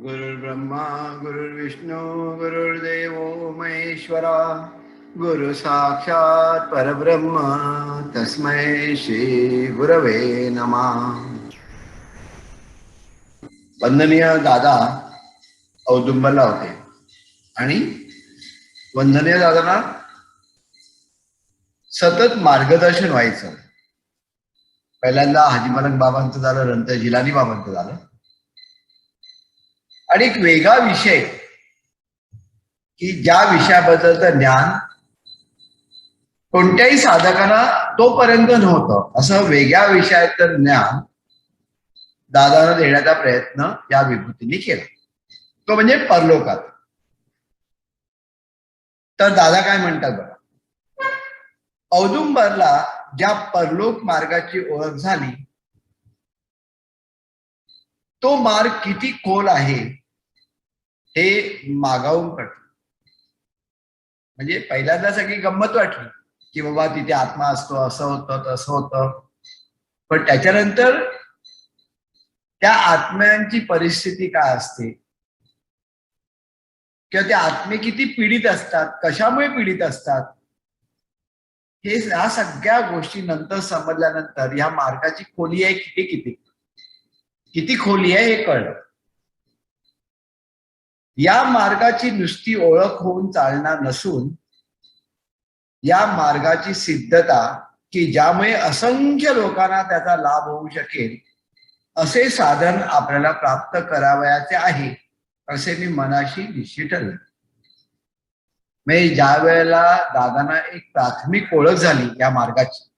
गुरुर्ब्रह्मा गुरुर्विष्णू गुरुर्देवो महेश्वरा गुरु साक्षात परब्रह्म तस्मै श्री गुरवे नमः. वंदनीय दादा औदुंबरला होते आणि वंदनीय दादांना सतत मार्गदर्शन व्हायचं. पहिल्यांदा हाजी मलक बाबांचं झालं, नंतर जिलानी बाबांचं झालं. आणि एक वेगळा विषय की ज्या विषयाबद्दलचं ज्ञान कोणत्याही साधकांना तोपर्यंत नव्हतं, असं वेगळ्या विषयाचं ज्ञान दादाला देण्याचा प्रयत्न या विभूतीने केला, तो म्हणजे परलोकात. तर दादा काय म्हणतात बघा, औदुंबरला ज्या परलोक मार्गाची ओळख झाली तो मार्ग किती खोल आहे हे मागावून कळतं. म्हणजे पहिल्यांदा सगळी गंमत वाटली की बाबा तिथे आत्मा असतो, असं होतं तसं होतं. पण त्याच्यानंतर त्या आत्म्यांची परिस्थिती काय असते किंवा ते आत्मे किती पीडित असतात, कशामुळे पीडित असतात, हे या सगळ्या गोष्टी नंतर समजल्यानंतर या मार्गाची खोली आहे किती किती किती खोली आहे हे कळलं. या मार्गाची नुसती ओळख होऊन चालणार नसून या मार्गाची सिद्धता की ज्यामुळे असंख्य लोकांना त्याचा लाभ होऊ शकेल असे साधन आपल्याला प्राप्त करावयाचे आहे असे मी मनाशी निश्चित ठरले. म्हणजे ज्या वेळेला दादांना एक प्राथमिक ओळख झाली या मार्गाची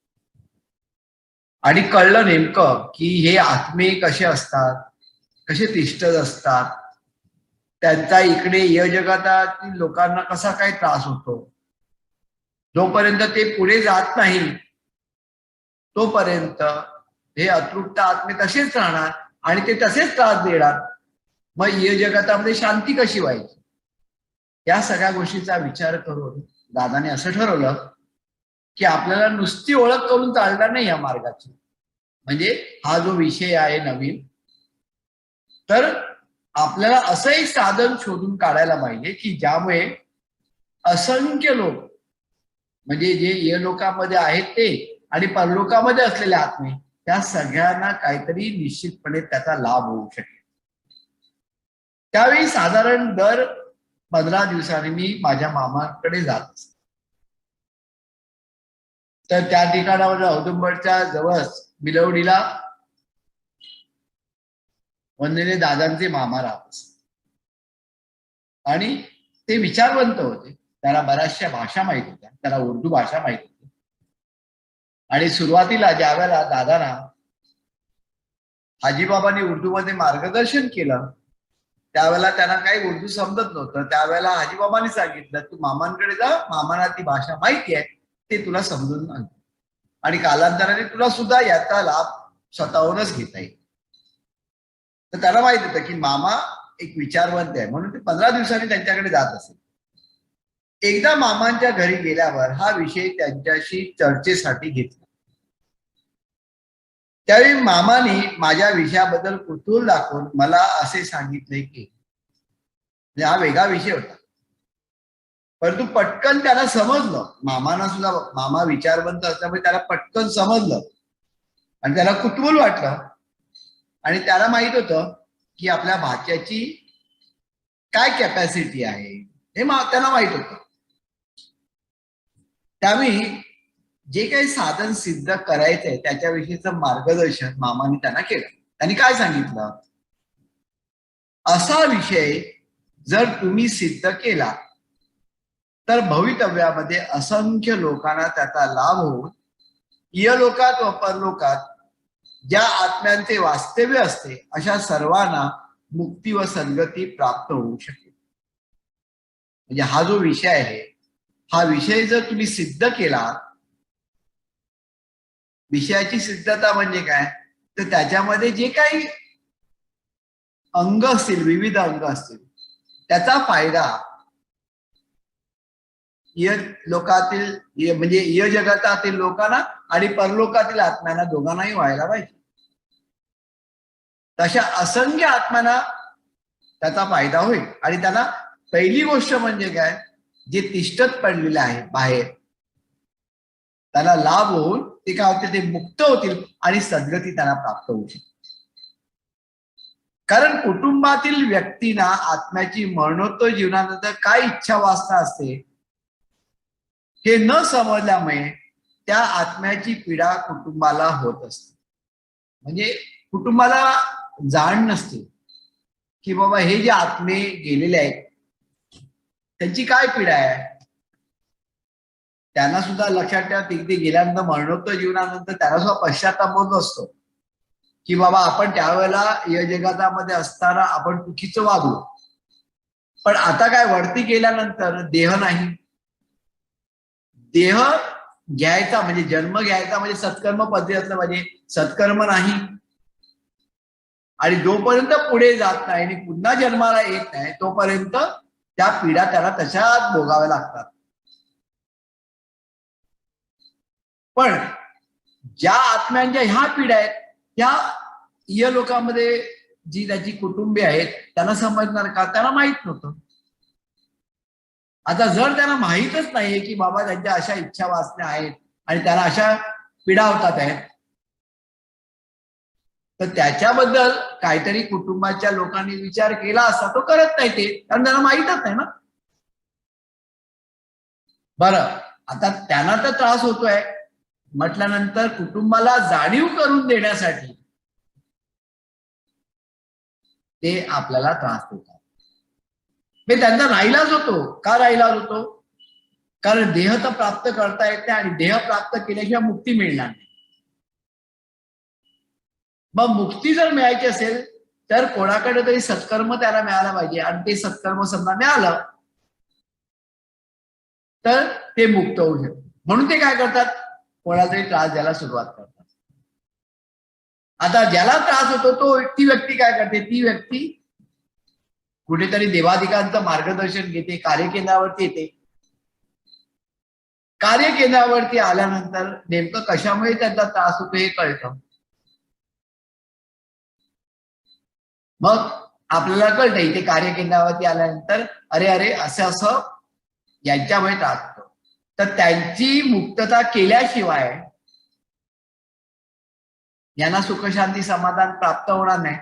आणि कळलं नेमकं की हे आत्मे कसे असतात, कसे तिष्ठत असतात, त्यांचा इकडे य जगातील लोकांना कसा काय त्रास होतो, जोपर्यंत ते पुढे जात नाही तोपर्यंत हे अतृप्त आत्मे तसेच राहणार आणि ते तसेच त्रास देणार. मग य जगतामध्ये शांती कशी व्हायची, या सगळ्या गोष्टीचा विचार करून दादाने असं ठरवलं की आपल्याला नुसती ओळख करून चालणार नाही या मार्गाची. म्हणजे हा जो विषय आहे नवीन, तर आपल्याला असं एक साधन शोधून काढायला पाहिजे की ज्यामुळे असंख्य लोक, म्हणजे जे य लोकांमध्ये आहेत ते आणि परलोकामध्ये असलेले आत्मे, त्या सगळ्यांना काहीतरी निश्चितपणे त्याचा लाभ होऊ शकेल. त्यावेळी साधारण दर 15 दिवसांनी मी माझ्या मामाकडे जात असते. तर त्या ठिकाणावर औदुंबरच्या जवळच बिलवडीला वंदनीय दादांचे मामा राहत असत आणि ते विचारवंत होते. त्याला बऱ्याचशा भाषा माहित होत्या, त्याला उर्दू भाषा माहित होती. आणि सुरुवातीला ज्या वेळेला दादांना हाजीबाबांनी उर्दूमध्ये मार्गदर्शन केलं त्यावेळेला त्यांना काही उर्दू समजत नव्हतं. त्यावेळेला हाजीबाबांनी सांगितलं तू मामांकडे जा, मामांना ती भाषा माहिती आहे, ते तुला समजून सांगतो आणि कालांतराने तुला सुद्धा याचा लाभ स्वतःहूनच घेता येईल. तर त्याला माहित होतं की मामा एक विचारवंत आहे, म्हणून ते 15 दिवसांनी त्यांच्याकडे जात असेल. एकदा मामांच्या घरी गेल्यावर हा विषय त्यांच्याशी चर्चेसाठी घेतला. त्यावेळी मामाने माझ्या विषयाबद्दल कुतूहल दाखवून मला असे सांगितले की हा वेगळा विषय होता, परंतु पटकन त्याला समजलं. मामांना सुद्धा, मामा विचारवंत असल्यामुळे त्याला पटकन समजलं आणि त्याला कुतूहल वाटलं आणि त्याला माहित होतं की आपल्या भाच्याची काय कॅपॅसिटी आहे हे त्याला माहित होतं. त्यावेळी जे काही साधन सिद्ध करायचंय त्याच्याविषयीचं मार्गदर्शन मामाने त्यांना केलं. त्यांनी काय सांगितलं, असा विषय जर तुम्ही सिद्ध केला तर भवितव्यामध्ये असंख्य लोकांना त्याचा लाभ होऊन इहलोकात व परलोकात ज्या आत्म्यांचे वास्तव्य असते अशा सर्वांना मुक्ती व सद्गती प्राप्त होऊ शकेल. म्हणजे हा जो विषय आहे, हा विषय जर तुम्ही सिद्ध केला, विषयाची सिद्धता म्हणजे काय, तर त्याच्यामध्ये जे काही अंग असतील, विविध अंग असतील, त्याचा फायदा य लोकातील म्हणजे य जगतातील लोकांना आणि परलोकातील आत्म्यांना दोघांनाही व्हायला पाहिजे. तशा असंख्य आत्म्यांना त्याचा फायदा होईल. आणि त्यांना पहिली गोष्ट म्हणजे काय, जे तिष्ठत पडलेले आहे बाहेर त्याला लाभ होऊन ते काय होते, ते मुक्त होतील आणि सद्गती त्यांना प्राप्त होऊ शकते. कारण कुटुंबातील व्यक्तींना आत्म्याची मरणोत्तर जीवनानंतर काय इच्छा वासना असते हे न समजल्यामुळे त्या आत्म्याची पीडा कुटुंबाला होत असते. म्हणजे कुटुंबाला जाण नसते की बाबा हे जे आत्मे गेलेले आहेत त्यांची काय पीडा आहे. त्यांना सुद्धा लक्षात ठेवा, तिथे गेल्यानंतर मरणोत्तर जीवनानंतर त्यांना सुद्धा पश्चाताप होत असतो की बाबा आपण त्यावेळेला या जगामध्ये असताना आपण चुकीचं वागलो, पण आता काय वरती गेल्यानंतर देह नाही, देह घ्यायचा म्हणजे जन्म घ्यायचा म्हणजे सत्कर्म पद्धती असलं पाहिजे, सत्कर्म नाही. आणि जोपर्यंत पुढे जात नाही आणि पुन्हा जन्माला येत नाही तोपर्यंत त्या पीडा त्याला तशाच भोगाव्या लागतात. पण ज्या आत्म्यांच्या ह्या पीडा आहेत त्या या लोकांमध्ये जी त्याची कुटुंबीय आहेत त्यांना समजणार का, त्यांना माहित नव्हतं. आता जर त्यांना माहीतच नाहीये की बाबा त्यांच्या अशा इच्छा वासना आहेत आणि त्याला अशा पीडा होतात आहेत, तर त्याच्याबद्दल काहीतरी कुटुंबाच्या लोकांनी विचार केला असता. तो करत नाही ते, कारण त्यांना माहीतच नाही ना. बरं, आता त्यांना तर त्रास होतोय म्हटल्यानंतर कुटुंबाला जाणीव करून देण्यासाठी ते आपल्याला त्रास देतात. हे त्यांचा नाईलाज होतो. का नाईलाज होतो? कारण देह तर प्राप्त करता येत नाही आणि देह प्राप्त केल्याशिवाय मुक्ती मिळणार नाही. मग मुक्ती जर मिळायची असेल तर कोणाकडे तरी सत्कर्म त्याला मिळाला पाहिजे आणि ते सत्कर्म समजा मिळालं तर ते मुक्त होऊ शकते. म्हणून ते काय करतात, कोणाला तरी त्रास द्यायला सुरुवात करतात. आता ज्याला त्रास होतो तो ती व्यक्ती काय करते, ती व्यक्ती कुठेतरी देवाधिकांचं मार्गदर्शन घेते, कार्यकेंद्रावरती येते. कार्यकेंद्रावरती आल्यानंतर नेमकं कशामुळे त्यांचा त्रास होतो हे कळतं. मग आपल्याला कळतं इथे कार्यकेंद्रावरती आल्यानंतर अरे अरे असं असं यांच्यामुळे त्रास होतो. तर त्यांची मुक्तता केल्याशिवाय यांना सुखशांती समाधान प्राप्त होणार नाही.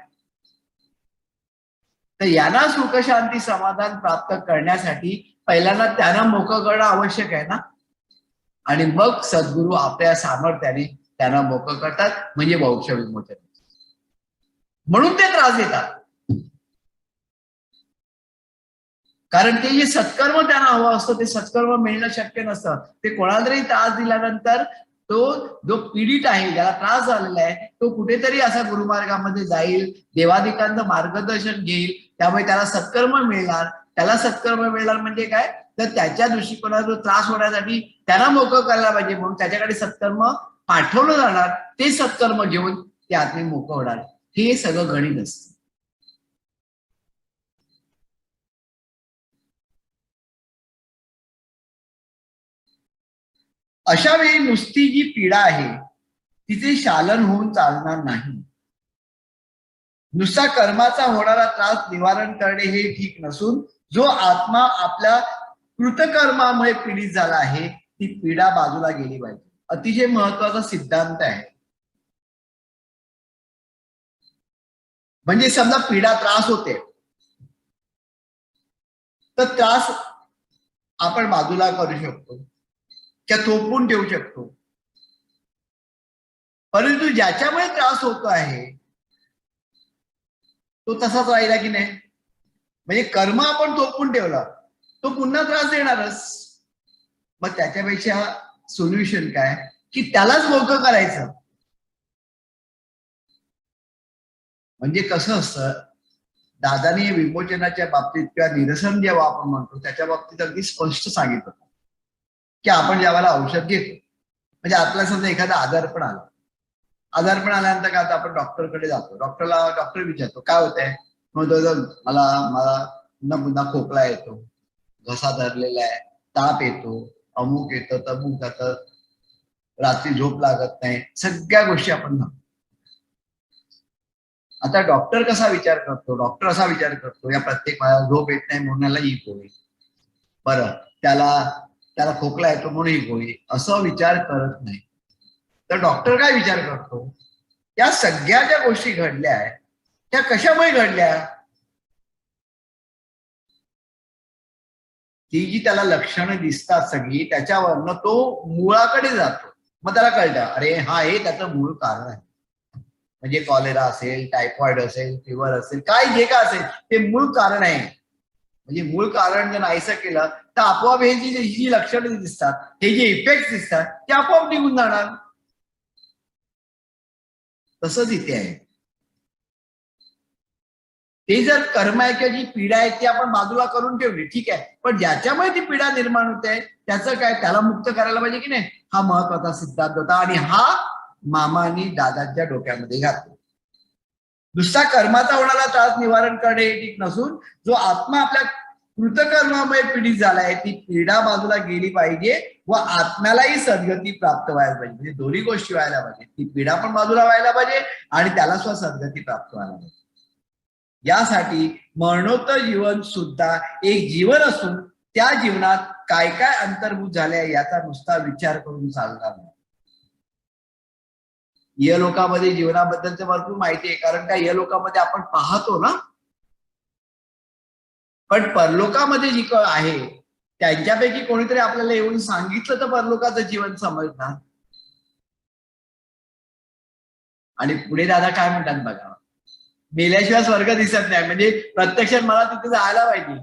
तर यांना सुखशांती समाधान प्राप्त करण्यासाठी पहिल्यांदा त्यांना मोकळं करणं आवश्यक आहे ना. आणि मग सद्गुरू आपल्या सामर्थ्याने त्यांना मोकळं करतात, म्हणजे मोक्ष विमोचन. म्हणून ते त्रास देतात. कारण ते जे सत्कर्म त्यांना हवं असतं ते सत्कर्म मिळणं शक्य नसतं. ते कोणाला तरी त्रास दिल्यानंतर तो जो पीडित आहे, ज्याला त्रास झालेला आहे, तो कुठेतरी असा गुरुमार्गामध्ये जाईल, देवादिकांचं मार्गदर्शन घेईल, त्यामुळे त्याला सत्कर्म मिळणार. त्याला सत्कर्म मिळणार म्हणजे काय, तर त्याच्या दृष्टिकोनात जो त्रास होण्यासाठी त्यांना मोकळं करायला पाहिजे म्हणून त्याच्याकडे सत्कर्म पाठवलं जाणार. ते सत्कर्म घेऊन ते आत्मे मोकळं होणार. हे सगळं गणित असतं. अशा वेळी नुसती जी पीडा आहे तिचे शालन होऊन चालणार नाही. नुसता कर्माचा होणारा त्रास निवारण करणे हे ठीक नसून जो आत्मा आपल्या कृतकर्मामुळे पीडित झाला आहे ती पीडा बाजूला गेली पाहिजे. अतिशय महत्वाचा सिद्धांत आहे. म्हणजे समजा पीडा त्रास होते तर त्रास आपण बाजूला करू शकतो किंवा थोपवून ठेवू शकतो. परंतु ज्याच्यामुळे त्रास होतो आहे तो तसाच राहिला की नाही. म्हणजे कर्म आपण थोपवून ठेवला तो पुन्हा त्रास देणारच. मग त्याच्यापेक्षा सोल्युशन काय की त्यालाच मोकळं करायचं. म्हणजे कसं असतं, दादानी विमोचनाच्या बाबतीत किंवा निरसन जेव्हा आपण म्हणतो त्याच्या बाबतीत अगदी स्पष्ट सांगितलं की आपण ज्यावेळेला औषध घेतो, म्हणजे आपल्याला समजा एखादा आजारपण आला, आजारपण आल्यानंतर काय होतं, आपण डॉक्टरकडे जातो. डॉक्टर विचारतो काय होतंय, मला मला पुन्हा पुन्हा खोकला येतो, घसा धरलेला आहे, ताप येतो, अमुक येतं तमुक येतं, रात्री झोप लागत नाही, सगळ्या गोष्टी आपण म्हणतो. आता डॉक्टर कसा विचार करतो? डॉक्टर असा विचार करतो, या प्रत्येक वेळा झोप येत नाही म्हणून याला ही गोळी, बरं त्याला त्याला खोकला येतो म्हणून ही गोळी, असं विचार करत नाही. तर डॉक्टर काय विचार करतो? या सगळ्या ज्या गोष्टी घडल्या आहेत त्या कशामुळे घडल्या? ती जी त्याला लक्षणं दिसतात सगळी त्याच्यावरनं तो मुळाकडे जातो. मग त्याला कळतं, अरे हा हे त्याचं मूळ कारण आहे. म्हणजे कॉलेरा असेल, टायफॉइड असेल, फिवर असेल, काय जे काय असेल ते मूळ कारण आहे. म्हणजे मूळ कारण जर नाहीसं केलं तर आपोआप हे जी लक्षणं दिसतात, हे जे इफेक्ट दिसतात ते आपोआप निघून जाणार. तसंच इथे आहे. ते जर कर्म आहे किंवा जी पीडा आहे ती आपण बाजूला करून ठेवली, ठीक आहे, पण ज्याच्यामुळे ती पीडा निर्माण होते त्याचं काय, त्याला मुक्त करायला पाहिजे की नाही. हा महत्वाचा सिद्धांत होता आणि हा मामा आणि दादांच्या डोक्यामध्ये घातला. नुसता कर्माचा होणारा त्रास निवारण करणे हे ठीक नसून जो आत्मा आपल्या कृतकर्मामुळे पीडित झालाय ती पीडा बाजूला गेली पाहिजे व आत्म्यालाही सद्गती प्राप्त व्हायला पाहिजे. म्हणजे दोन्ही गोष्टी व्हायला पाहिजे, ती पीडा पण बाजूला व्हायला पाहिजे आणि त्याला सुद्धा सद्गती प्राप्त व्हायला पाहिजे. यासाठी मरणोत्तर जीवन सुद्धा एक जीवन असून त्या जीवनात काय काय अंतर्भूत झाले याचा नुसता विचार करून चालणार नाही. लोकांमध्ये जीवनाबद्दलचं भरपूर माहिती आहे, कारण का लोकांमध्ये आपण पाहतो ना, पण परलोकामध्ये जी आहे त्यांच्यापैकी कोणीतरी आपल्याला येऊन सांगितलं तर परलोकाचं जीवन समजणार. आणि पुढे दादा काय म्हणतात बघा, मेल्याशिवाय स्वर्ग दिसत नाही, म्हणजे प्रत्यक्षात मला तिथे जायला पाहिजे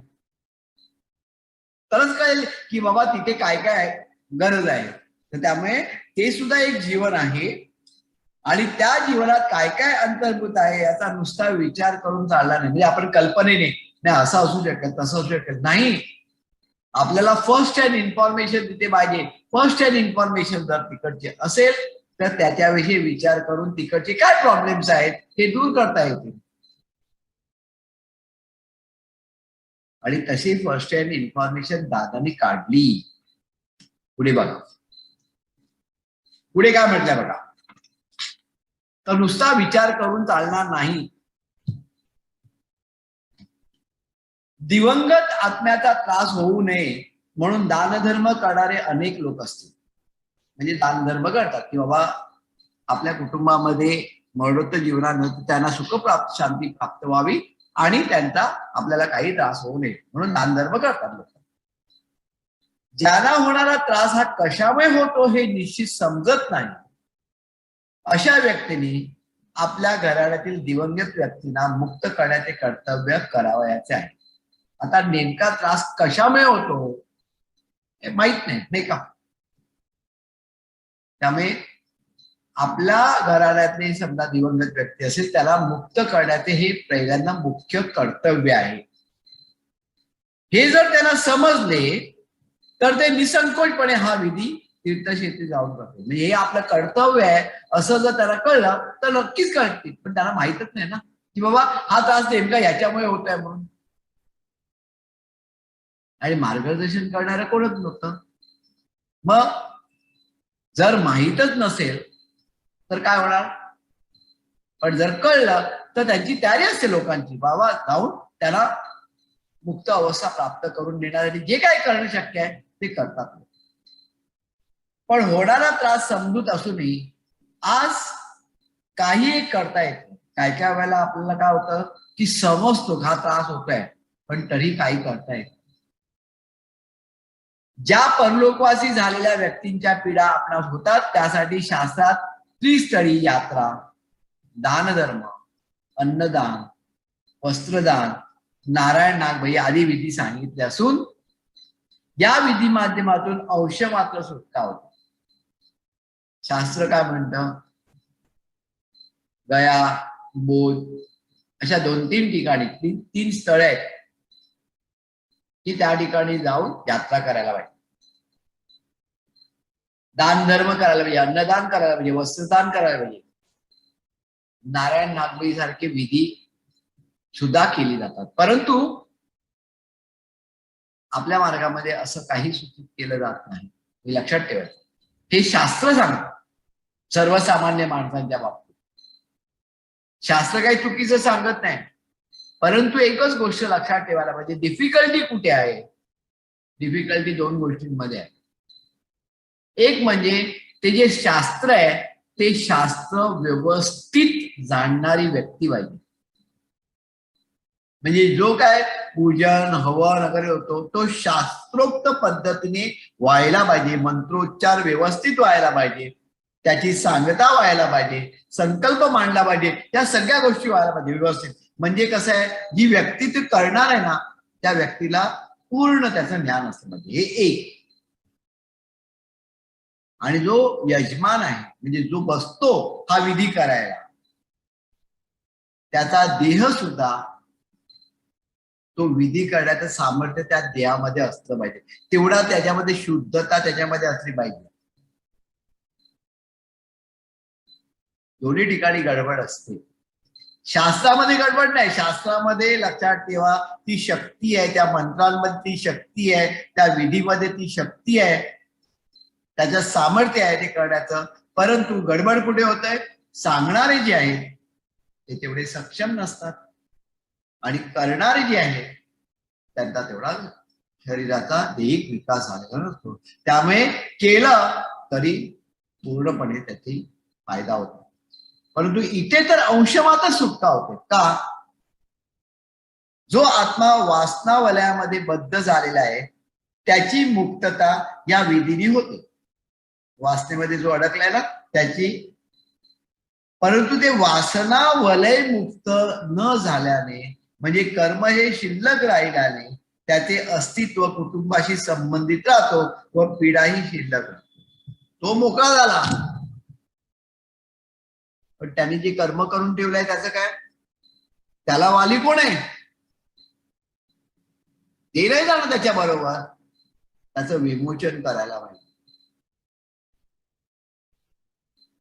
तरच कळेल की बाबा तिथे काय काय गरज आहे. तर त्यामुळे ते सुद्धा एक जीवन आहे आणि त्या जीवनात काय काय अंतर्भूत आहे याचा नुसता विचार करून चालला नाही. म्हणजे आपण कल्पनेने नाही असं असू शकेल तसं असू शकेल नाही, आपल्याला फर्स्ट हँड इन्फॉर्मेशन तिथे पाहिजे. फर्स्ट हँड इन्फॉर्मेशन जर तिकडचे असेल तर त्याच्याविषयी विचार करून तिकडचे काय प्रॉब्लेम्स आहेत ते दूर करता येतील. आणि तशी फर्स्ट हँड इन्फॉर्मेशन दादानी काढली. पुढे बघा, पुढे काय म्हटलंय बघा, तर नुसता विचार करून चालणार नाही. दिवंगत आत्म्याचा त्रास होऊ नये म्हणून दानधर्म करणारे अनेक लोक असतील. म्हणजे दानधर्म करतात की बाबा आपल्या कुटुंबामध्ये मरणोत्तर जीवनानंतर त्यांना सुख प्राप्त, शांती प्राप्त व्हावी आणि त्यांचा आपल्याला काही त्रास होऊ नये म्हणून दानधर्म करतात लोक. ज्यांना होणारा त्रास हा कशामुळे होतो हे निश्चित समजत नाही अशा व्यक्तींनी आपल्या घराण्यातील दिवंगत व्यक्तींना मुक्त करण्याचे कर्तव्य करावयाचे आहे. आता नेमका त्रास कशामुळे होतो हे माहित नाही का. त्यामुळे आपल्या घराण्यातले समजा दिवंगत व्यक्ती असेल त्याला मुक्त करण्याचे हे पहिल्यांदा मुख्य कर्तव्य आहे. हे जर त्यांना समजले तर ते निसंकोचपणे हा विधी तीर्थक्षेत्री जाऊन करतो. म्हणजे हे आपलं कर्तव्य आहे असं जर त्याला कळलं तर नक्कीच कळतील, पण त्याला माहितच नाही ना की बाबा हा त्रास नेमका याच्यामुळे होत आहे म्हणून. आणि मार्गदर्शन करणारं कोणच नव्हतं. मग जर माहीतच नसेल तर काय होणार, पण जर कळलं तर त्यांची तयारी असते लोकांची, बाबा जाऊन त्याला मुक्त अवस्था प्राप्त करून देण्यासाठी जे काय करणं शक्य आहे ते करतात. पण होणारा त्रास समजूत असूनही आज काही करता येत नाही. काय काय वेळेला आपल्याला काय होतं की समजतो हा त्रास होतोय पण तरी काही करता येत. ज्या परलोकवासी झालेल्या व्यक्तींच्या पीडा आपणास होतात त्यासाठी शास्त्रात त्रिस्थळी यात्रा, दानधर्म, अन्नदान, वस्त्रदान, नारायण नागबळी आदी विधी सांगितले असून या विधी माध्यमातून अंश मात्र सुटका होते. शास्त्र काय म्हणतं, गया, बोध अशा 2-3 ठिकाणी, 3 स्थळे आहेत की त्या ठिकाणी जाऊन यात्रा करायला पाहिजे, दान धर्म करायला पाहिजे, अन्नदान करायला पाहिजे, वस्त्रदान करायला पाहिजे, नारायण नागबळी सारखे विधी सुद्धा केली जातात. परंतु आपल्या मार्गामध्ये असं काही सूचित केलं जात नाही, हे लक्षात ठेवायचं. हे शास्त्र सांगतं सर्वसामान्य माणसांच्या बाबतीत. शास्त्र काही चुकीचं सांगत नाही, परंतु एकच गोष्ट लक्षात ठेवायला पाहिजे, डिफिकल्टी कुठे आहे? डिफिकल्टी दोन गोष्टींमध्ये आहे. एक म्हणजे ते जे शास्त्र आहे ते शास्त्र व्यवस्थित जाणणारी व्यक्ती पाहिजे. म्हणजे जो काय पूजन हवन वगैरे होतो तो शास्त्रोक्त पद्धतीने व्हायला पाहिजे, मंत्रोच्चार व्यवस्थित व्हायला पाहिजे, त्याची सांगता व्हायला पाहिजे, संकल्प मांडला पाहिजे, या सगळ्या गोष्टी व्हायला पाहिजे व्यवस्थित. म्हणजे कसं आहे, जी व्यक्ती ते करणार आहे ना त्या व्यक्तीला पूर्ण त्याचं ज्ञान असलं पाहिजे, हे एक. आणि जो यजमान आहे म्हणजे जो बसतो हा विधी करायला, त्याचा देह सुद्धा तो विधी करण्याचं सामर्थ्य त्या देहामध्ये असलं पाहिजे, तेवढा त्याच्यामध्ये शुद्धता त्याच्यामध्ये असली पाहिजे. दोन्ही ठिकाणी गडबड असते. शास्त्रामध्ये गडबड नाही, शास्त्रामध्ये लक्षात ठेवा ती शक्ती आहे, त्या मंत्रांमध्ये ती शक्ती आहे, त्या विधीमध्ये ती शक्ती आहे, त्याचं सामर्थ्य आहे ते करण्याचं. परंतु गडबड कुठे होत आहे, सांगणारे जे आहेत ते तेवढे सक्षम नसतात आणि करणारे जे आहेत त्यांचा तेवढा शरीराचा दैहिक विकास झालेला नसतो. त्यामुळे केलं तरी पूर्णपणे त्याची फायदा होतो. परंतु इथे तर अंशमात्र सुटका होते. का? जो आत्मा वासना वलयामध्ये बद्ध झालेला आहे त्याची मुक्तता या विधीने होते. वासनेमध्ये जो अडकलाय ना त्याची, परंतु ते वासना वलय मुक्त न झाल्याने म्हणजे कर्म हे शिल्लक राहिल्याने त्याचे अस्तित्व कुटुंबाशी संबंधित राहतो व पीडाही शिल्लक राहतो. तो मोकळा झाला, पण त्याने जे कर्म करून ठेवलंय त्याचं काय? त्याला वाली कोण आहे? ते नाही जाणं त्याच्या बरोबर, त्याचं विमोचन करायला पाहिजे.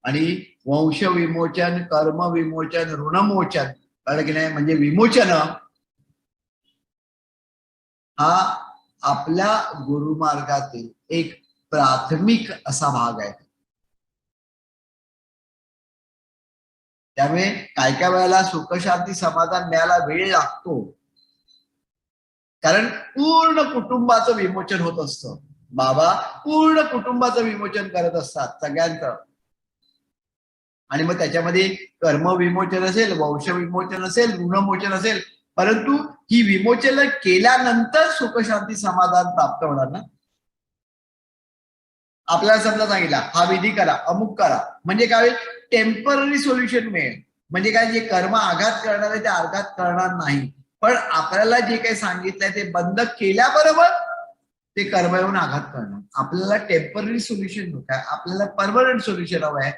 आणि वंश विमोचन, कर्म विमोचन, ऋणमोचन, कळलं की नाही? म्हणजे विमोचन हा आपल्या गुरुमार्गातील एक प्राथमिक असा भाग आहे. त्यामुळे काय काय वेळेला सुखशांती समाधान मिळायला वेळ लागतो, कारण पूर्ण कुटुंबाचं विमोचन होत असतं. बाबा पूर्ण कुटुंबाचं विमोचन करत असतात सगळ्यांचं. आणि मग त्याच्यामध्ये कर्म विमोचन असेल, वंश विमोचन असेल, ऋणमोचन असेल, परंतु ही विमोचन केल्यानंतर सुखशांती समाधान प्राप्त होणार ना. आपल्याला समजा सांगितला हा विधी करा, अमुक करा, म्हणजे काय? टेम्पररी सोल्युशन मिळेल. म्हणजे काय, जे कर्म आघात करणार आहे ते आघात करणार नाही, पण आपल्याला जे काही सांगितलंय ते बंद केल्याबरोबर ते कर्म येऊन आघात करणार. आपल्याला टेम्पररी सोल्युशन नको आहे, आपल्याला परमनंट सोल्युशन हवं आहे.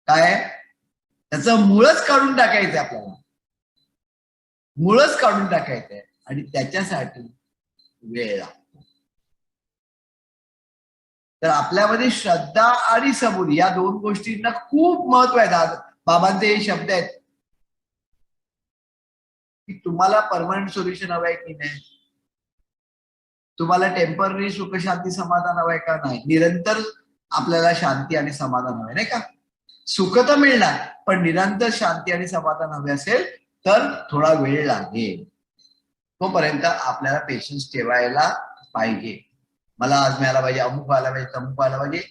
काय? त्याचं मूळच काढून टाकायचंय आपल्याला, मूळच काढून टाकायचंय आणि त्याच्यासाठी वेळ लागतो. तर आपल्यामध्ये श्रद्धा आणि सबुरी या दोन गोष्टींना खूप महत्व आहे. बाबांचे हे शब्द आहेत की तुम्हाला परमनंट सोल्युशन हवंय की नाही, तुम्हाला टेम्पररी सुख शांती समाधान हवंय का नाही, निरंतर आपल्याला शांती आणि समाधान हवंय नाही का. सुख तर मिळणार, पण निरंतर शांती आणि समाधान हवे असेल तर थोडा वेळ लागेल. तोपर्यंत आपल्याला पेशन्स ठेवायला पाहिजे. मला आज मिळायला पाहिजे, अमुक व्हायला पाहिजे, तमुक व्हायला पाहिजे,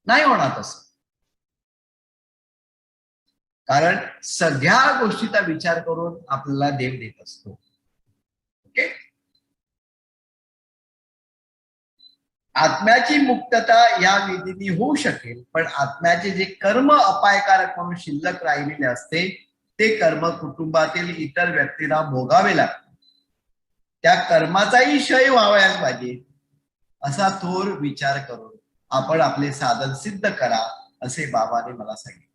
नाही होणार तसं. कारण सगळ्या गोष्टीचा विचार करून आपल्याला देव देत असतो. ओके. आत्म्याची मुक्तता या विधीने होऊ शकेल, पण आत्म्याचे जे कर्म अपायकारक म्हणून शिल्लक राहिलेले असते ते कर्म कुटुंबातील इतर व्यक्तीला भोगावे लागतात. त्या कर्माचाही क्षय व्हावयास पाहिजे असा थोर विचार करून आपण आपले साधन सिद्ध करा असे बाबाने मला सांगितले.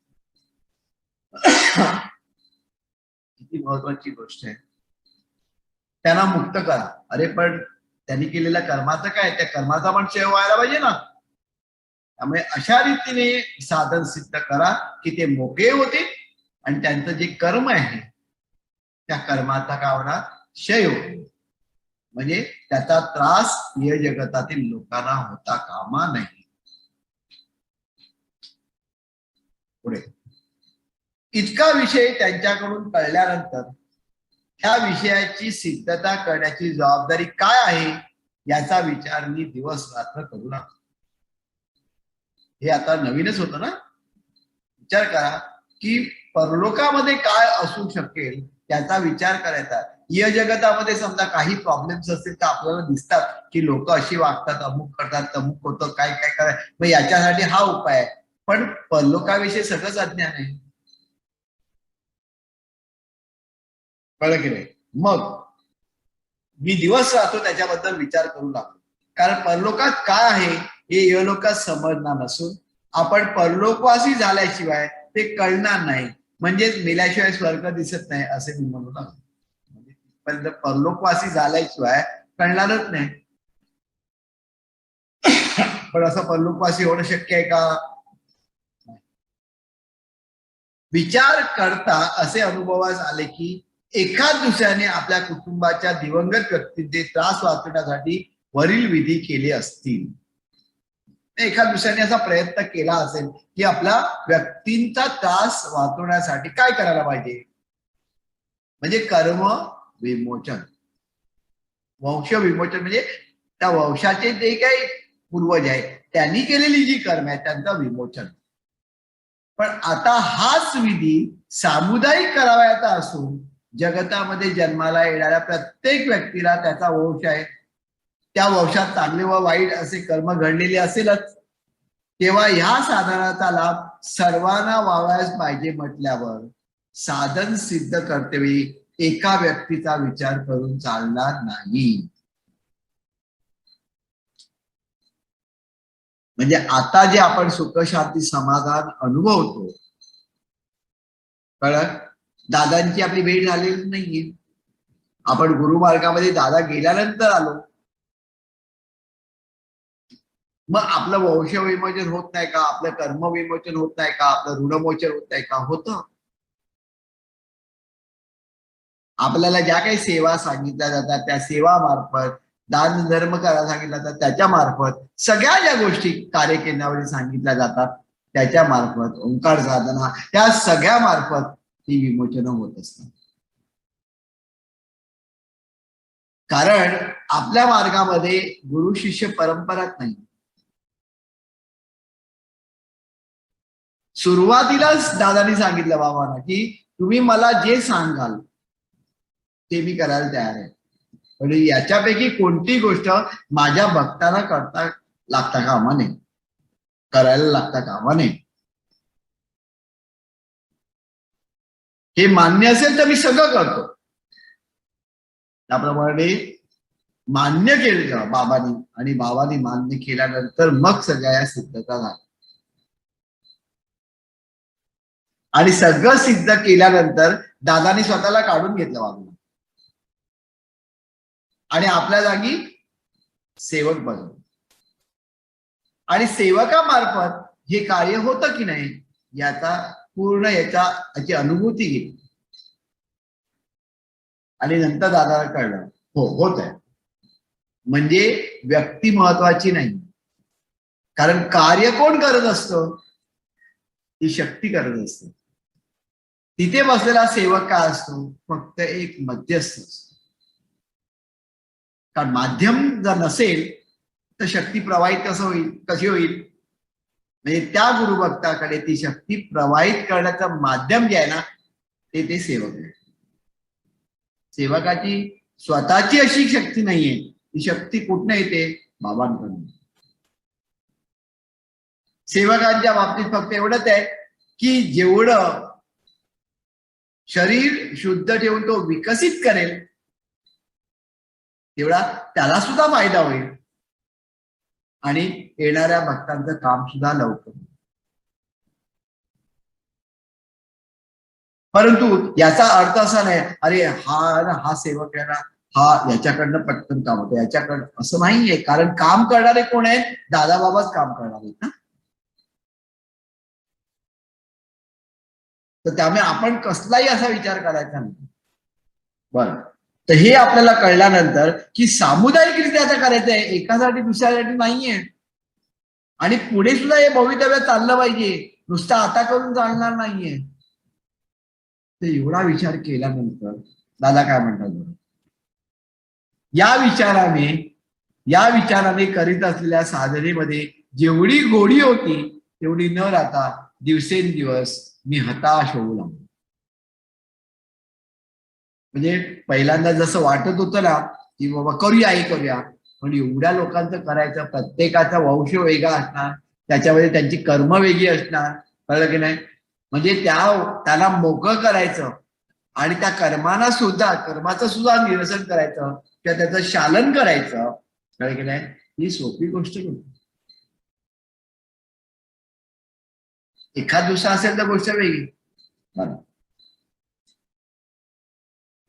किती महत्वाची गोष्ट आहे. त्यांना मुक्त करा. अरे पण त्यांनी केलेल्या कर्माचं काय, त्या कर्माचा पण क्षय व्हायला पाहिजे ना. त्यामुळे अशा रीतीने साधन सिद्ध करा की ते मोकळे होते आणि त्यांचं जे कर्म आहे त्या कर्माचा काय होणार, क्षय होईल. म्हणजे त्याचा त्रास या जगतातील लोकांना होता कामा नाही. पुढे इतका विषय त्यांच्याकडून कळल्यानंतर ह्या विषयाची सिद्धता करण्याची जबाबदारी काय आहे याचा विचार मी दिवस रात्र करू लागलो. हे आता नवीनच होतं ना. विचार करा की परलोकामध्ये काय असू शकेल त्याचा विचार करायचा. या जगतामध्ये समजा काही प्रॉब्लेम्स असतील तर आपल्याला दिसतात की लोक अशी वागतात, अमुक करतात, तमुक होतं, काय काय कराय, मग याच्यासाठी हा उपाय आहे. पण परलोकाविषयी सगळंच अज्ञान आहे. कळलं की नाही. मग मी दिवस राहतो त्याच्याबद्दल विचार करू लागलो. कारण परलोकात काय आहे हे इहलोकात समजणार नसून आपण परलोकवासी झाल्याशिवाय ते कळणार नाही. म्हणजेच मेल्याशिवाय स्वर्ग दिसत नाही असे मी म्हणू लागलो. म्हणजे परलोकवासी झाल्याशिवाय कळणारच नाही. पण असं परलोकवासी होणं शक्य आहे का. विचार करता असे अनुभवास आले की एखाद दुसऱ्याने आपल्या कुटुंबाच्या दिवंगत व्यक्तींचे त्रास वाचवण्यासाठी वरील विधी केले असतील. एखाद दुसऱ्याने असा प्रयत्न केला असेल की आपला व्यक्तींचा त्रास वाचवण्यासाठी काय करायला पाहिजे. म्हणजे कर्म विमोचन, वंश विमोचन, म्हणजे त्या वंशाचे जे काही पूर्वज आहेत त्यांनी केलेली जी कर्म आहे त्यांचं विमोचन. पण आता हाच विधी सामुदायिक करावयाचा असून जगतामध्ये जन्माला येणाऱ्या प्रत्येक व्यक्तीला त्याचा वंश आहे, त्या वंशात चांगले व वाईट असे कर्म घडलेले असेलच. तेव्हा ह्या साधनाचा लाभ सर्वांना व्हावयास पाहिजे म्हटल्यावर साधन सिद्ध करतेवेळी एका व्यक्तीचा विचार करून चालणार नाही. म्हणजे आता जे आपण सुख शांती समाधान अनुभवतो, कळलं, दादांची आपली भेट झालेली नाहीये. आपण गुरुमार्गामध्ये दादा गेल्यानंतर आलो. मग आपलं वंश विमोचन होत नाही का, आपलं कर्म विमोचन होत नाही का, आपलं ऋणमोचन होत नाही का. होतं. आपल्याला ज्या काही सेवा सांगितल्या जातात त्या सेवा मार्फत, दान धर्म करायला सांगितलं जातात त्याच्या मार्फत, सगळ्या ज्या गोष्टी कार्यकेंद्रावर सांगितल्या जातात त्याच्या मार्फत, ओंकार साधना, त्या सगळ्या मार्फत ती विमोचन होत असतात. कारण आपल्या मार्गामध्ये गुरु शिष्य परंपराच नाही. सुरुवातीलाच दादानी सांगितलं बाबांना की तुम्ही मला जे सांगाल ते मी करायला तयार आहे, पण याच्यापैकी कोणती गोष्ट माझ्या भक्ताला करता लागता कामा नये, करायला लागता कामा नये. हे मान्य असेल तर मी सगळं करतो. त्याप्रमाणे मान्य केलं बाबांनी, आणि बाबांनी मान्य केल्यानंतर मग सगळ्या सिद्धता झाल्या. आणि सगळं सिद्ध केल्यानंतर दादानी स्वतःला काढून घेतलं बाबांना आणि आपल्या जागी सेवक बनवलं. आणि सेवकामार्फत हे कार्य होतं की नाही याचा पूर्ण याची अनुभूती घेतली. आणि नंतर दादाला कळलं हो होत आहे. म्हणजे व्यक्ती महत्वाची नाही, कारण कार्य कोण करत असतं, ती शक्ती करत असते. तिथे बसलेला सेवक काय असतो, फक्त एक मध्यस्थ असतो. कारण माध्यम जर नसेल तर शक्ती प्रवाहित कसं होईल, कशी होईल. म्हणजे त्या गुरुभक्ताकडे ती शक्ती प्रवाहित करण्याचं माध्यम जे आहे ना ते सेवक आहे. सेवकाची स्वतःची अशी शक्ती नाहीये, ती शक्ती कुठनं येते, बाबांकडून. सेवकांच्या बाबतीत फक्त एवढंच आहे की जेवढं शरीर शुद्ध ठेवून तो विकसित करेल तेवढा त्याला सुद्धा फायदा होईल आणि येणाऱ्या भक्तांचं काम सुद्धा लवकर. परंतु याचा अर्थ असा नाही अरे हा सेवक आहे ना, हा याच्याकडनं पटकन काम होतं, याच्याकडनं, असं नाहीये. कारण काम करणारे कोण आहेत, दादा बाबाच काम करणार आहेत ना. तर त्यामुळे आपण कसलाही असा विचार करायचा नाही. बरं, तर हे आपल्याला कळल्यानंतर की सामुदायिकरित्या आता करायचंय, एकासाठी दुसऱ्यासाठी नाहीये. आणि पुढे सुद्धा हे भवितव्य चाललं पाहिजे, नुसतं आता करून चालणार नाहीये. तर एवढा विचार केल्यानंतर दादा काय म्हणतात बरं, या विचाराने करीत असलेल्या साधनेमध्ये जेवढी गोडी होती तेवढी न राहता दिवसेंदिवस मी हताश होऊ लागलो. म्हणजे पहिल्यांदा जसं वाटत होतं ना की बाबा करूया हे करूया, पण एवढ्या लोकांचं करायचं, प्रत्येकाचा वंश वेगळा असणार, त्याच्यामध्ये त्यांची कर्म वेगळी असणार, कळलं की नाही. म्हणजे त्याला मोकळं करायचं आणि त्या कर्माचं सुद्धा निरसन करायचं किंवा त्याचं शालन करायचं, कळलं की नाही, ही सोपी गोष्ट नव्हती. एखाद दुसरा असेल तर गोष्ट वेगळी.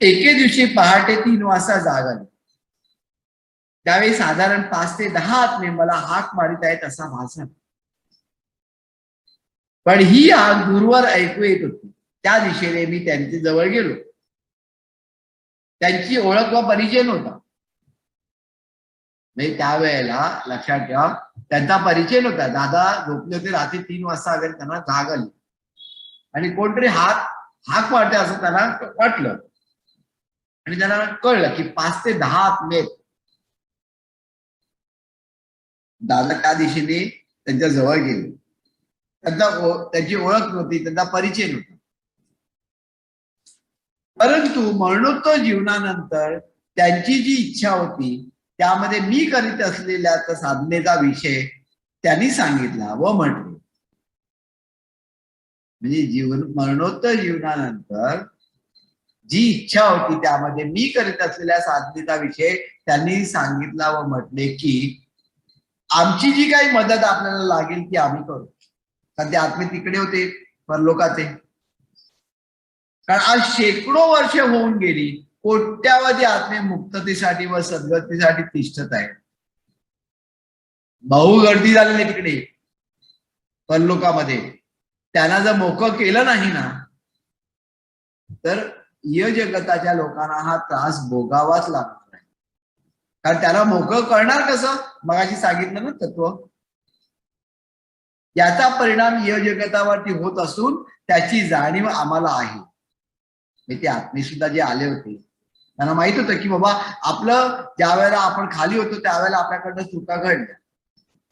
एके दिवशी पहाटे 3 वाजता जाग आली. त्यावेळी साधारण 5 ते 10 आत्मे मला हाक मारित आहेत असा भास झाला. पण ही हाक दूरवर ऐकू येत होती. त्या दिशेने मी त्यांच्या जवळ गेलो. त्यांची ओळख व परिचय नव्हता. म्हणजे त्यावेळेला लक्षात ठेवा, त्यांचा परिचय नव्हता. दादा झोपले होते, रात्री 3 वाजता वगैरे त्यांना जाग आली आणि कोणतरी हाक मारते असं त्यांना वाटलं आणि त्यांना कळलं की 5 ते 10 आत्मे. दादा त्या दिशेने त्यांच्या जवळ गेले. त्याची ओळख नव्हती, त्यांचा परिचय नव्हता. परंतु मरणोत्तर जीवनानंतर त्यांची जी इच्छा होती त्यामध्ये मी करीत असलेल्या साधनेचा विषय त्यांनी सांगितला व म्हटले. म्हणजे मरणोत्तर जीवनानंतर जी इच्छा होती त्यामध्ये मी करीत असलेल्या साधनेचा विषय त्यांनी सांगितला व म्हटले की आमची जी काही मदत आपल्याला लागेल ती आम्ही करू. कारण ते आत्मे तिकडे होते परलोकाचे. कारण आज शेकडो वर्ष होऊन गेली, कोट्यावधी आत्मे मुक्ततेसाठी व सद्गतीसाठी तिष्ठत आहेत. बहु गर्दी झालेली तिकडे परलोकामध्ये. त्यांना जर मोकळं केलं नाही ना तर य जगताच्या लोकांना हा त्रास भोगावाच लागणार आहे. कारण त्याला मोकळं करणार कसं, मगाशी सांगितलं ना तत्व. याचा परिणाम य जगतावरती होत असून त्याची जाणीव आम्हाला आहे. ते आत्मे सुद्धा जे आले होते त्यांना माहित होतं की बाबा आपलं ज्या वेळेला आपण खाली होतो त्यावेळेला आपल्याकडनं चुका घडल्या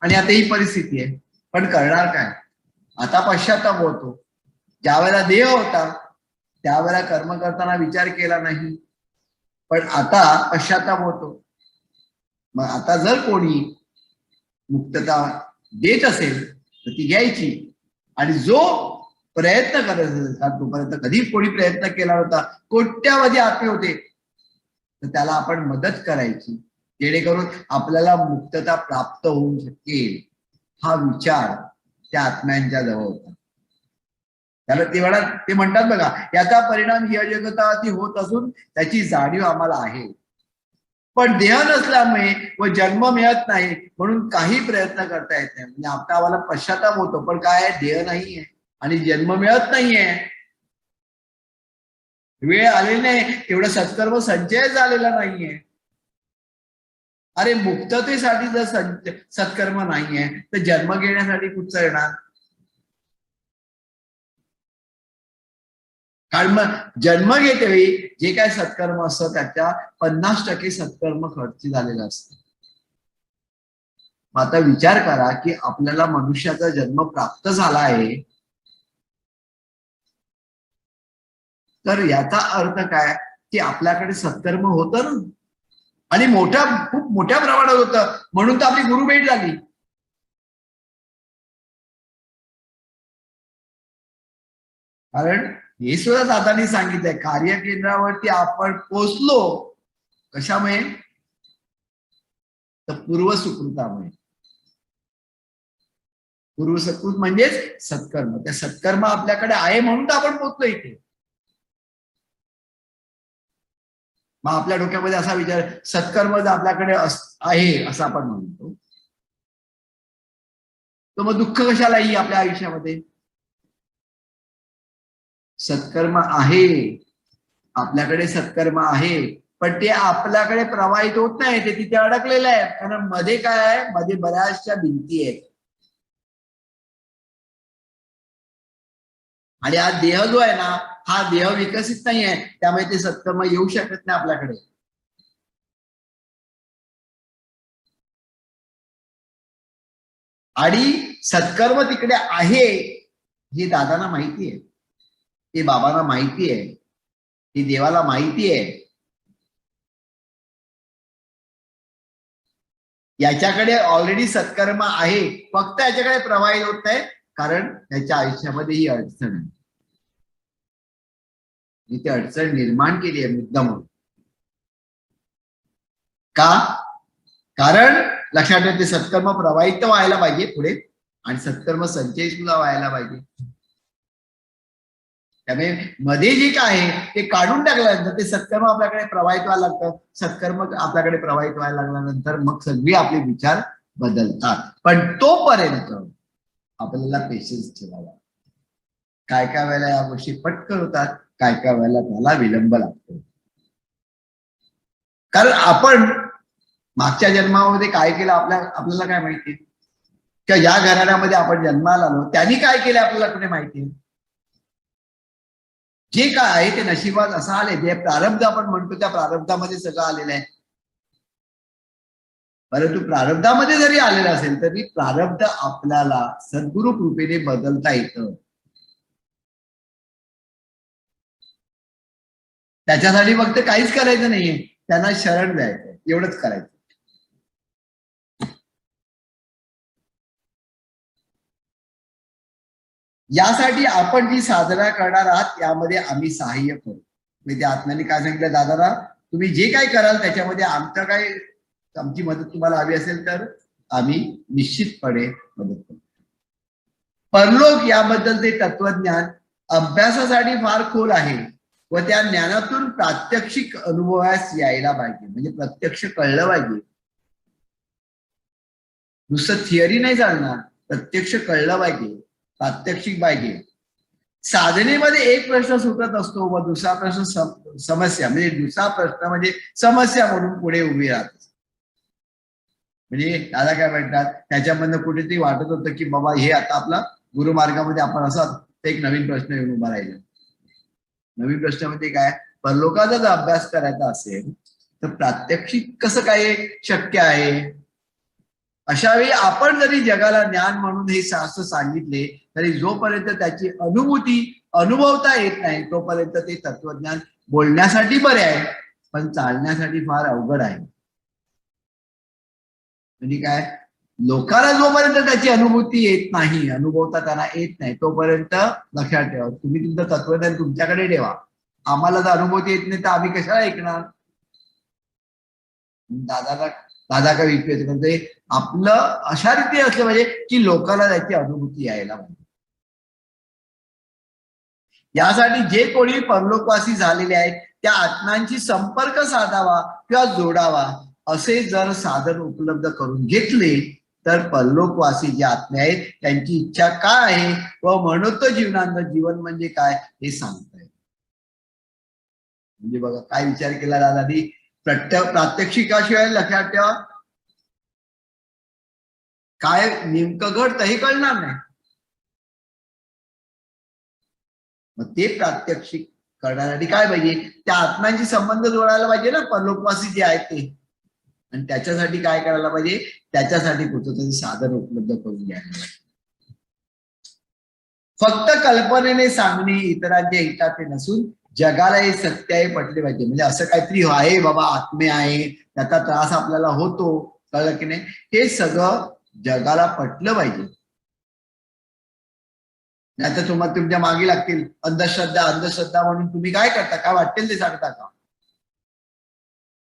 आणि आता ही परिस्थिती आहे, पण करणार काय. आता पश्चाताप होतो. ज्या वेळेला देह होता त्यावेळेला कर्म करताना विचार केला नाही, पण आता पश्चाताप होतो. मग आता जर कोणी मुक्तता देत असेल तर ती घ्यायची आणि जो प्रयत्न करायचा, तोपर्यंत कधी कोणी प्रयत्न केला होता, कोट्यावधी आत्मे होते, तर त्याला आपण मदत करायची जेणेकरून आपल्याला मुक्तता प्राप्त होऊ शकेल. हा विचार त्या आत्म्यांच्या जवळ होता. त्याला ते म्हणतात बघा, याचा परिणाम ह्या जगतावरती होत असून त्याची जाणीव आम्हाला आहे, पण देह नसल्यामुळे व जन्म मिळत नाही म्हणून काही प्रयत्न करता येत नाही. म्हणजे आता आम्हाला पश्चाताप होतो, पण काय देह नाहीये आणि जन्म मिळत नाहीये, वेळ आलेली नाही, तेवढा सत्कर्म संचय झालेला नाहीये. अरे मुक्ततेसाठी जर सत्कर्म नाहीये तर जन्म घेण्यासाठी कुठचं येणार. कारण मग जन्म घेते वेळी जे काय सत्कर्म असतं त्याच्या 50% सत्कर्म खर्ची झालेलं असतं. आता विचार करा की आपल्याला मनुष्याचा जन्म प्राप्त झाला आहे, तर याचा अर्थ काय की आपल्याकडे सत्कर्म होतं ना, आणि खूप मोठ्या प्रमाणात होतं, म्हणून तर आपली गुरु भेट झाली. कारण हे सुद्धा दादांनी सांगितलंय, कार्यकेंद्रावरती आपण पोचलो कशामुळे, तर पूर्वसुकृतामुळे. पूर्वसुकृत म्हणजेच सत्कर्म. त्या सत्कर्म आपल्याकडे आहे म्हणून तर आपण पोचलो इथे. मग आपल्या डोक्यामध्ये असा विचार, सत्कर्म जर आपल्याकडे आहे असं आपण म्हणतो, तर मग दुःख कशाला येईल आपल्या आयुष्यामध्ये. सत्कर्म आहे, आपल्याकडे सत्कर्म आहे, पण ते आपल्याकडे प्रवाहित होत नाही, ते तिथे अडकलेलं आहे. कारण मध्ये काय आहे, मध्ये बऱ्याचशा भिंती आहेत. आणि आज देह जो आहे ना हा देह विकसित नाही आहे, त्यामुळे ते सत्कर्म येऊ शकत नाही आपल्याकडे. आणि सत्कर्म तिकडे आहे हे दादांना माहिती आहे, हे बाबांना माहिती आहे, हे देवाला माहिती आहे. याच्याकडे ऑलरेडी सत्कर्म आहे, फक्त याच्याकडे प्रवाहित होत नाही कारण त्याच्या आयुष्यामध्ये ही अडचण आहे. ती अडचण निर्माण केली आहे मुद्दाम. का? कारण लक्षात ठेवा, ते सत्कर्म प्रवाहित व्हायला पाहिजे पुढे आणि सत्कर्म संचय सुद्धा व्हायला पाहिजे. त्यामुळे मध्ये जे काय आहे ते काढून टाकल्यानंतर ते सत्कर्म आपल्याकडे प्रवाहित व्हायला लागतं. सत्कर्म आपल्याकडे प्रवाहित व्हायला लागल्यानंतर मग सगळे आपले विचार बदलतात. पण तोपर्यंत आपल्याला पेशन्स ठेवावा. काय काय वेळेला या गोष्टी पटकन होतात, काय काय वेळेला त्याला विलंब लागतो. कारण आपण मागच्या जन्मामध्ये काय केलं आपल्याला काय माहिती, किंवा या घराण्यामध्ये आपण जन्माला आलो त्यांनी काय केलं आपल्याला कुठे माहिती. जे काय आहे ते नशिबात असं आले, जे प्रारब्ध आपण म्हणतो त्या प्रारब्धामध्ये सगळं आलेलं आहे. परंतु प्रारब्धामध्ये जरी आलेलं असेल तरी प्रारब्ध आपल्याला सद्गुरु कृपेने बदलता येतं. त्याच्यासाठी फक्त काहीच करायचं नाहीये, त्यांना शरण द्यायचं, एवढंच करायचं. यासाठी आपण जी साधना करणार आहात यामध्ये आम्ही सहाय्य करू. म्हणजे आत्म्याने काय सांगितलं, दादाला तुम्ही जे काय कराल त्याच्यामध्ये आमचं काय, आमची मदत तुम्हाला हवी असेल तर आम्ही निश्चितपणे मदत करू. परलोक याबद्दल ते तत्वज्ञान अभ्यासासाठी फार खोल आहे व त्या ज्ञानातून प्रात्यक्षिक अनुभवास यायला पाहिजे. म्हणजे प्रत्यक्ष कळलं पाहिजे, नुसतं थिअरी नाही चालणार, प्रत्यक्ष कळलं पाहिजे, प्रात्यक्षिक पाहिजे. साधनेमध्ये एक प्रश्न सुटत असतो व दुसरा प्रश्न समस्या, म्हणजे दुसरा प्रश्न म्हणजे समस्या म्हणून पुढे उभी राहते. म्हणजे दादा काय म्हणतात, त्याच्यामधनं कुठेतरी वाटत होतं की बाबा हे आता आपला गुरुमार्गामध्ये आपण असं एक नवीन प्रश्न येऊन उभा राहिला. नवीन प्रश्न म्हणजे काय, परलोकाचा जर अभ्यास करायचा असेल तर प्रात्यक्षिक कसं काय शक्य आहे. अशा वेळी आपण जरी जगाला ज्ञान म्हणून हे शास्त्र सांगितले तरी जोपर्यंत त्याची अनुभूती अनुभवता येत नाही तोपर्यंत ते तत्वज्ञान बोलण्यासाठी बरे आहे, पण चालण्यासाठी फार अवघड आहे. म्हणजे काय, लोकांना जोपर्यंत त्याची अनुभूती येत नाही, अनुभवता त्यांना येत नाही तोपर्यंत लक्षात ठेवा, तुम्ही तुमचं तत्वज्ञान तुमच्याकडे ठेवा. आम्हाला जर अनुभूती येत नाही तर आम्ही कशाला ऐकणार. दादा काय विचार म्हणजे आपलं अशा रीती असलं पाहिजे की लोकांना त्याची अनुभूती यायला पाहिजे. यासाठी जे कोणी परलोकवासी झालेले आहेत त्या आत्म्यांशी संपर्क साधावा किंवा जोडावा असे जर साधन उपलब्ध करून घेतले तर परलोकवासी जे आत्मे आहेत त्यांची इच्छा काय आहे व म्हणतो जीवनांत जीवन म्हणजे काय हे सांगता येईल. म्हणजे बघा काय विचार केला दादानी, प्रात्यक्षिकाशिवाय लक्षात ठेवा काय नेमकं घडतं हे कळणार नाही. मग ते प्रात्यक्षिक करण्यासाठी काय पाहिजे, त्या आत्म्यांशी संबंध जोडायला पाहिजे ना परलोकवासी जे आहेत ते. आणि त्याच्यासाठी काय करायला पाहिजे, त्याच्यासाठी कुठंतरी साधन उपलब्ध करून घ्यायला पाहिजे. फक्त कल्पनेने सांगणे इतरांच्या हिताचे नसून जगाला हे सत्य आहे पटले पाहिजे. म्हणजे असं काहीतरी आहे बाबा, आत्मे आहे, त्याचा त्रास आपल्याला होतो, कळलं की नाही, हे सगळं जगाला पटलं पाहिजे. नाही तर तुम्हाला तुमच्या मागे लागतील अंधश्रद्धा अंधश्रद्धा म्हणून तुम्ही काय करता, काय वाटेल ते सांगता का.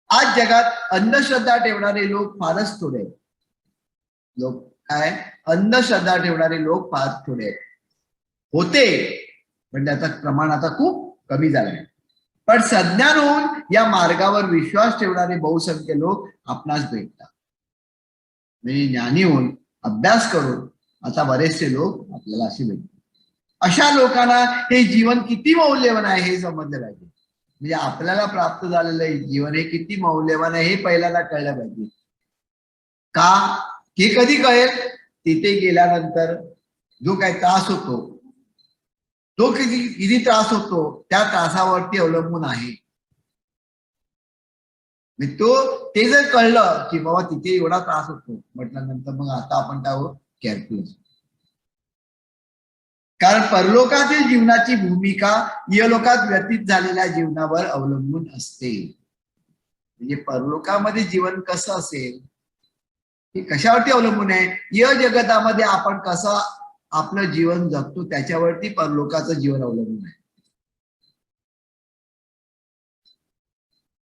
आज जगात अंधश्रद्धा ठेवणारे लोक फारच थोडे आहेत. लोक काय अंधश्रद्धा ठेवणारे लोक फार थोडे आहेत. होते पण त्याचं प्रमाण आता खूप कमी झालं आहे. पण सज्ञान होऊन या मार्गावर विश्वास ठेवणारे बहुसंख्य लोक आपणास भेटतात. म्हणजे ज्ञानी होऊन अभ्यास करून आता बरेचसे लोक आपल्याला असे भेटतात. अशा लोकांना हे जीवन किती मौल्यवान आहे हे समजलं पाहिजे. म्हणजे आपल्याला प्राप्त झालेलं जीवन हे किती मौल्यवान आहे हे पहिल्यांदा कळलं पाहिजे. का हे कधी कळेल, तिथे गेल्यानंतर जो काही त्रास होतो तो किती त्रास होतो त्या त्रासावरती अवलंबून आहे. तो ते जर कळलं की बाबा तिथे एवढा त्रास होतो म्हटल्यानंतर मग आता आपण त्यावर केअरफुल असतो. कारण परलोकातील जीवनाची भूमिका इहलोकात व्यतीत झालेल्या जीवनावर अवलंबून असते. म्हणजे परलोकामध्ये जीवन कसं असेल हे कशावरती अवलंबून आहे? इह जगतामध्ये आपण कसं आपलं जीवन जगतो त्याच्यावरती परलोकाचं जीवन अवलंबून आहे.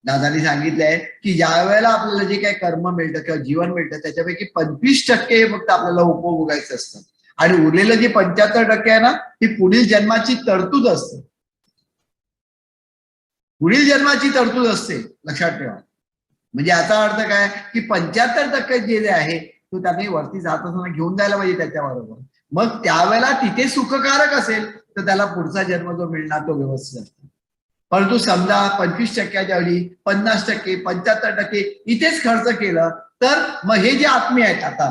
दादानी सांगितलंय की ज्या वेळेला आपल्याला जे काही कर्म मिळतं किंवा जीवन मिळतं त्याच्यापैकी 25% हे फक्त आपल्याला उपभोगायचं असतं आणि उरलेलं जे 75% आहे ना ती पुढील जन्माची तरतूद असते. पुढील जन्माची तरतूद असते, लक्षात ठेवा. म्हणजे याचा अर्थ काय की 75% जे आहे तो त्याने वरती जात असताना घेऊन जायला पाहिजे त्याच्याबरोबर. मग त्यावेळेला तिथे सुखकारक असेल तर त्याला पुढचा जन्म जो मिळणार तो व्यवस्थित असतो. परंतु समजा 25%च्या ऐवजी 50%, 75% इथेच खर्च केलं तर मग हे जे आत्मे आहेत आता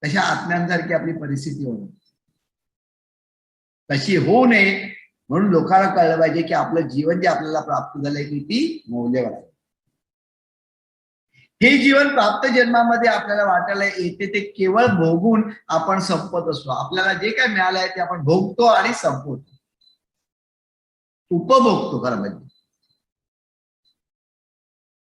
तशा आत्म्यांसारखी आपली परिस्थिती होईल. तशी होऊ नये म्हणून लोकांना कळलं पाहिजे की आपलं जीवन जे आपल्याला प्राप्त झालंय किती मौल्यवान आहे. हे जीवन प्राप्त जन्मामध्ये आपल्याला वाटायला येते ते केवळ भोगून आपण संपत असतो. आपल्याला जे काय मिळालं आहे ते आपण भोगतो आणि संपवतो, उपभोगतो खरं म्हणजे.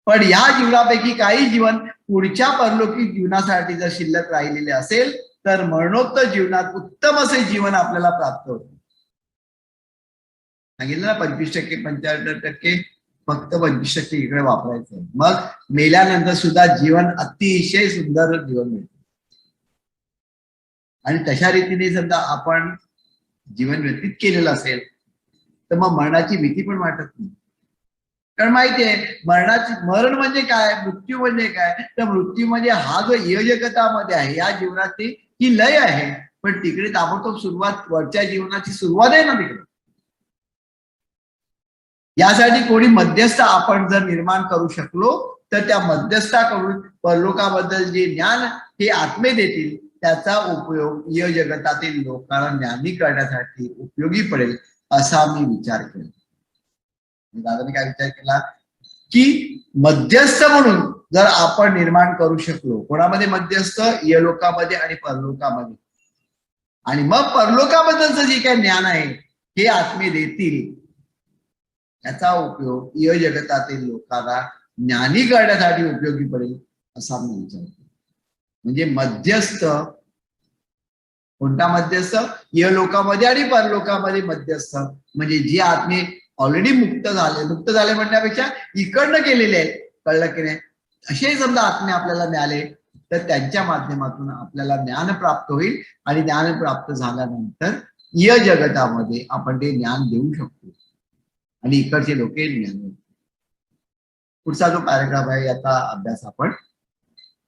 पण या जीवनापैकी काही जीवन पुढच्या परलोकी जीवनासाठी जर शिल्लक राहिलेले असेल तर मरणोत्तर जीवनात उत्तम असे जीवन आपल्याला प्राप्त होते. सांगितलं ना 25%, 75% फक्त 25% इकडे वापरायचं. मग मेल्यानंतर सुद्धा जीवन अतिशय सुंदर जीवन मिळतं. आणि तशा रीतीने समजा आपण जीवन व्यतीत केलेलं असेल तर मग मरणाची भीती पण वाटत नाही. कारण माहितीये मरण म्हणजे काय, मृत्यू म्हणजे काय, तर मृत्यू म्हणजे हा जो इहजगतामध्ये आहे या जीवनाची ही लय आहे. पण तिकडे ताबडतोब सुरुवात, वरच्या जीवनाची सुरुवात आहे ना तिकडे. यासाठी कोणी मध्यस्थ आपण जर निर्माण करू शकलो तर त्या मध्यस्थाकडून परलोकाबद्दल जे ज्ञान हे आत्मे देतील त्याचा उपयोग इह जगतातील लोकांना ज्ञानी करण्यासाठी उपयोगी पडेल असा मी विचार केला. दादाने काय विचार केला की मध्यस्थ म्हणून जर आपण निर्माण करू शकलो, कोणामध्ये मध्यस्थ, इहलोकामध्ये आणि परलोकामध्ये, आणि मग परलोकाबद्दलचं जे काही ज्ञान आहे हे आत्मे देतील याचा उपयोग इह जगतातील लोकांना ज्ञानी करण्यासाठी उपयोगी पडेल असा मी विचार केला. म्हणजे मध्यस्थ, कोणता मध्यस्थ? इहलोकामध्ये आणि परलोकामध्ये मध्यस्थ म्हणजे जे आत्मे ऑलरेडी मुक्त झाले म्हणण्यापेक्षा इकडनं गेलेले आहेत, कळलं की नाही, असे समजा आत्मे आपल्याला मिळाले तर त्यांच्या माध्यमातून आपल्याला ज्ञान प्राप्त होईल आणि ज्ञान प्राप्त झाल्यानंतर इह जगतामध्ये आपण ते ज्ञान देऊ शकतो आणि इकडचे लोक ज्ञान. पुढचा जो पॅराग्राफ आहे याचा अभ्यास आपण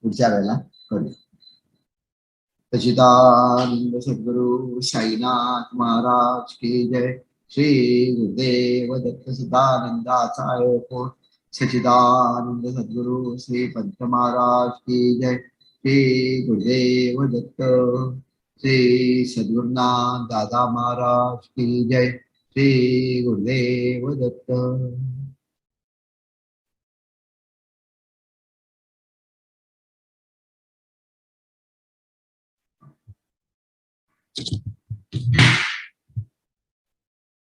पुढच्या वेळेला करू. सच्चिदानंद सद्गुरु साईनाथ महाराज की जय. श्री गुरुदेव दत्त सदानंदाचार्य को. सच्चिदानंद सद्गुरु श्री पंत महाराज की जय. श्री गुरुदेव दत्त. श्री सद्गुरुनाथ दादा महाराज की जय. श्री गुरुदेव दत्त.